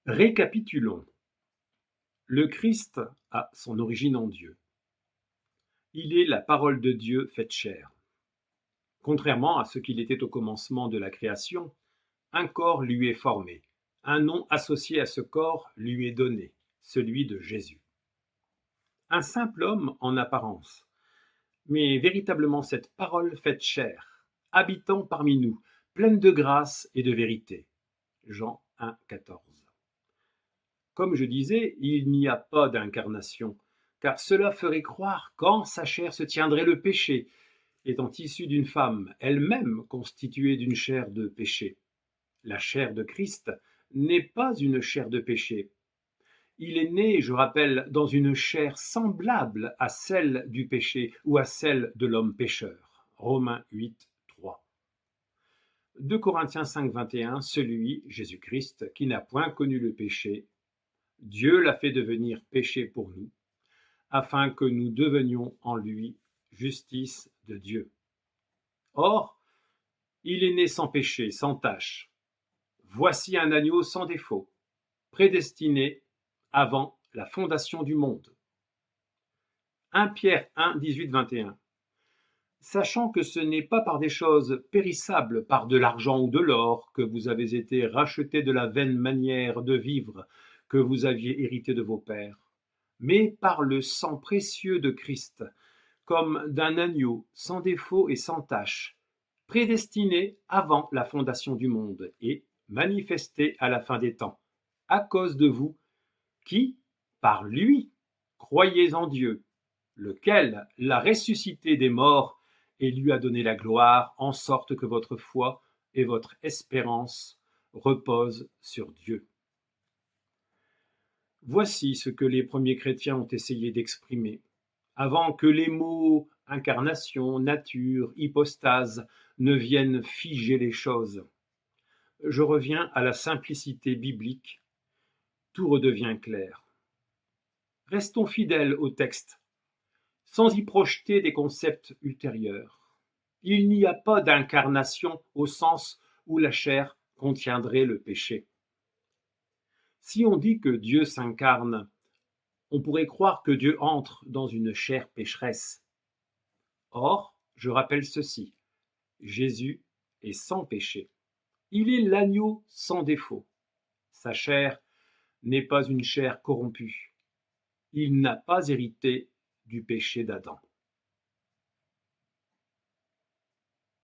Récapitulons. Le Christ a son origine en Dieu. Il est la parole de Dieu faite chair. Contrairement à ce qu'il était au commencement de la création, un corps lui est formé, un nom associé à ce corps lui est donné, celui de Jésus. Un simple homme en apparence, mais véritablement cette parole faite chair, habitant parmi nous, pleine de grâce et de vérité. Jean 1, 14. Comme je disais, il n'y a pas d'incarnation, car cela ferait croire qu'en sa chair se tiendrait le péché, étant issu d'une femme, elle-même constituée d'une chair de péché. La chair de Christ n'est pas une chair de péché. Il est né, je rappelle, dans une chair semblable à celle du péché ou à celle de l'homme pécheur. Romains 8, 3. 2 Corinthiens 5, 21, celui, Jésus-Christ, qui n'a point connu le péché, Dieu l'a fait devenir péché pour nous, afin que nous devenions en lui justice de Dieu. Or, il est né sans péché, sans tache. Voici un agneau sans défaut, prédestiné avant la fondation du monde. 1 Pierre 1, 18, 21. Sachant que ce n'est pas par des choses périssables, par de l'argent ou de l'or, que vous avez été rachetés de la vaine manière de vivre que vous aviez hérité de vos pères, mais par le sang précieux de Christ, comme d'un agneau sans défaut et sans tache, prédestiné avant la fondation du monde et manifesté à la fin des temps, à cause de vous, qui, par lui, croyez en Dieu, lequel l'a ressuscité des morts et lui a donné la gloire, en sorte que votre foi et votre espérance reposent sur Dieu. Voici ce que les premiers chrétiens ont essayé d'exprimer, avant que les mots incarnation, nature, hypostase ne viennent figer les choses. Je reviens à la simplicité biblique, tout redevient clair. Restons fidèles au texte, sans y projeter des concepts ultérieurs. Il n'y a pas d'incarnation au sens où la chair contiendrait le péché. Si on dit que Dieu s'incarne, on pourrait croire que Dieu entre dans une chair pécheresse. Or, je rappelle ceci, Jésus est sans péché. Il est l'agneau sans défaut. Sa chair n'est pas une chair corrompue. Il n'a pas hérité du péché d'Adam.